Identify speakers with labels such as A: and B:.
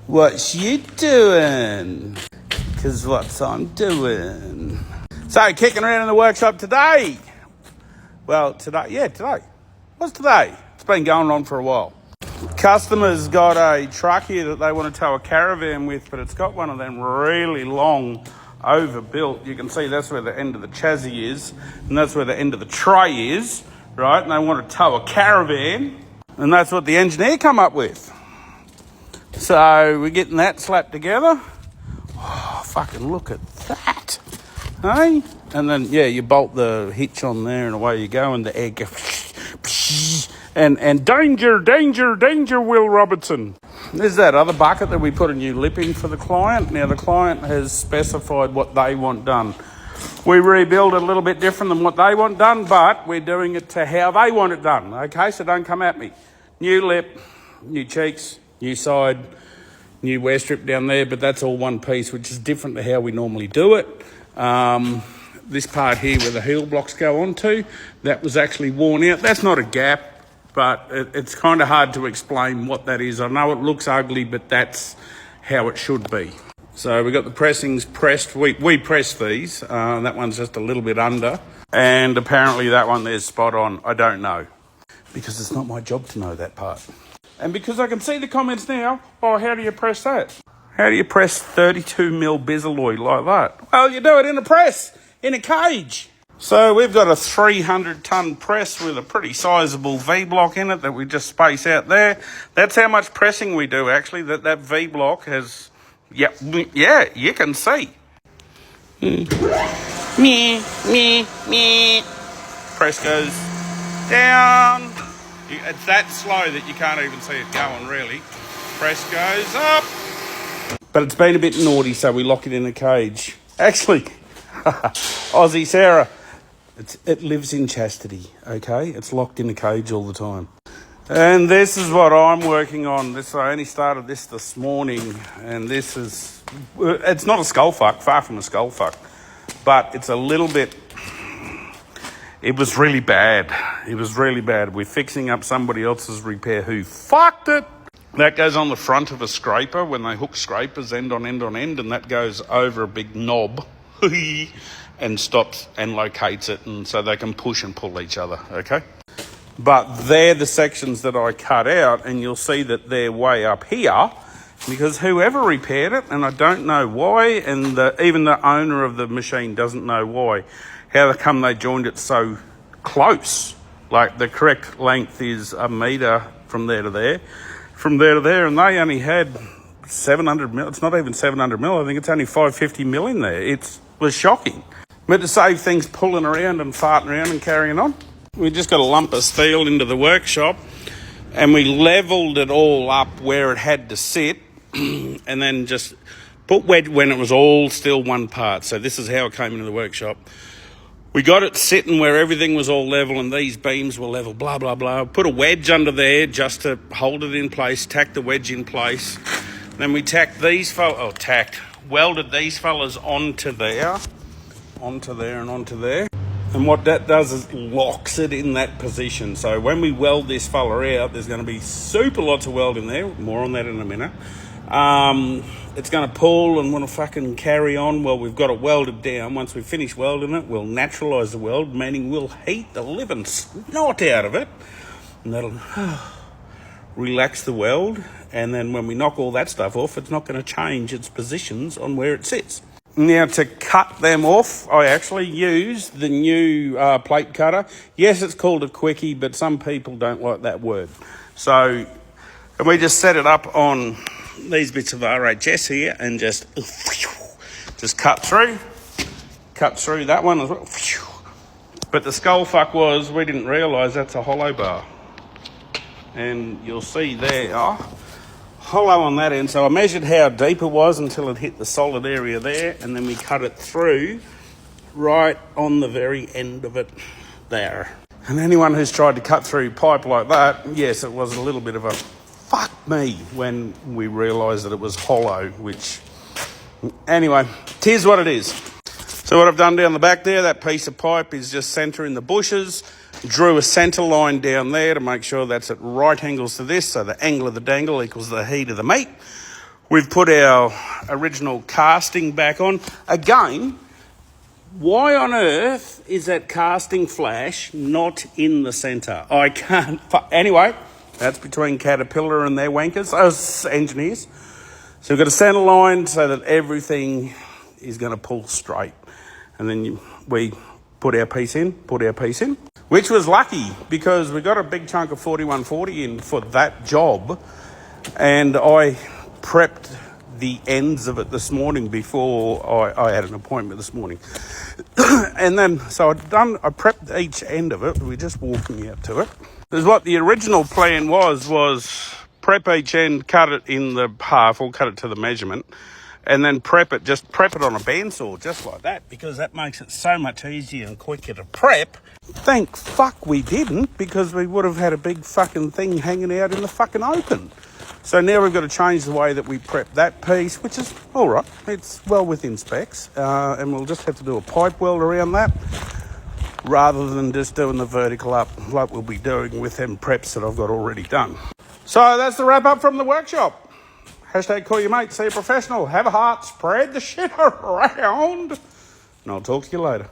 A: What you doing? Because what I'm doing. So, kicking around in the workshop today. Well, today. What's today? It's been going on for a while. Customers got a truck here that they want to tow a caravan with, but it's got one of them really long, overbuilt. You can see that's where the end of the chassis is, and that's where the end of the tray is, right? And they want to tow a caravan, and that's what the engineer come up with. So we're getting that slapped together. Oh, fucking look at that, hey? And then, yeah, you bolt the hitch on there and away you go, and the air goes, and danger, Will Robertson. There's that other bucket that we put a new lip in for the client. Now, the client has specified what they want done. We rebuild it a little bit different than what they want done, but we're doing it to how they want it done, okay? So don't come at me. New lip, new cheeks, new side, new wear strip down there, but that's all one piece, which is different to how we normally do it. This part here where the heel blocks go onto, that was actually worn out. That's not a gap, but it's kind of hard to explain what that is. I know it looks ugly, but that's how it should be. So we got the pressings pressed. We pressed these. That one's just a little bit under. And apparently that one there's spot on. I don't know, because it's not my job to know that part. And because I can see the comments now, oh, how do you press that? How do you press 32mm Bisalloy like that? Well, you do it in a press, in a cage. So we've got a 300-ton press with a pretty sizable V-block in it that we just space out there. That's how much pressing we do, actually, that V-block has... Yeah, you can see. Me. Press goes down. It's that slow that you can't even see it going, really. Press goes up. But it's been a bit naughty, so we lock it in a cage. Actually, Aussie Sarah, it lives in chastity, okay? It's locked in a cage all the time. And this is what I'm working on. I only started this morning, and it's not a skull fuck, far from a skull fuck, but it's a little bit... It was really bad. We're fixing up somebody else's repair who fucked it. That goes on the front of a scraper when they hook scrapers end on end, and that goes over a big knob and stops and locates it, and so they can push and pull each other, okay? But they're the sections that I cut out, and you'll see that they're way up here because whoever repaired it, and I don't know why, and even the owner of the machine doesn't know why, how come they joined it so close. Like, the correct length is a metre from there to there, and they only had 700mm. It's not even 700mm. I think it's only 550mm in there. It was shocking. But to save things pulling around and farting around and carrying on, we just got a lump of steel into the workshop, and we levelled it all up where it had to sit, and then just put wedge when it was all still one part. So this is how it came into the workshop. We got it sitting where everything was all level and these beams were level, blah, blah, blah. Put a wedge under there just to hold it in place, tack the wedge in place. Then we welded these fellas onto there, and onto there. And what that does is locks it in that position. So when we weld this fella out, there's going to be super lots of weld in there. More on that in a minute. It's going to pull and want to fucking carry on. Well, we've got it welded down. Once we finish welding it, we'll naturalise the weld, meaning we'll heat the living snot out of it. And that'll relax the weld. And then when we knock all that stuff off, it's not going to change its positions on where it sits. Now, to cut them off, I actually use the new plate cutter. Yes, it's called a quickie, but some people don't like that word. So, and we just set it up on these bits of RHS here and just cut through that one as well. But the skull fuck was, we didn't realise that's a hollow bar. And you'll see there, hollow on that end. So I measured how deep it was until it hit the solid area there, and then we cut it through right on the very end of it there. And anyone who's tried to cut through pipe like that, yes, it was a little bit of a fuck me when we realised that it was hollow, which, anyway, tis what it is. So what I've done down the back there, that piece of pipe is just centre in the bushes. Drew a centre line down there to make sure that's at right angles to this, so the angle of the dangle equals the heat of the meat. We've put our original casting back on. Again, why on earth is that casting flash not in the centre? I can't... Anyway, that's between Caterpillar and their wankers, those engineers. So we've got a centre line so that everything is going to pull straight. And then we put our piece in, which was lucky because we got a big chunk of 4140 in for that job. And I prepped the ends of it this morning before I had an appointment this morning. And then, so I prepped each end of it. We're just walking out to it. Because what the original plan was prep each end, cut it in the half or cut it to the measurement, and then prep it on a bandsaw just like that, because that makes it so much easier and quicker to prep. Thank fuck we didn't, because we would have had a big fucking thing hanging out in the fucking open. So now we've got to change the way that we prep that piece, which is all right. It's well within specs, and we'll just have to do a pipe weld around that rather than just doing the vertical up like we'll be doing with them preps that I've got already done. So that's the wrap up from the workshop. Hashtag call your mate, see a professional, have a heart, spread the shit around, and I'll talk to you later.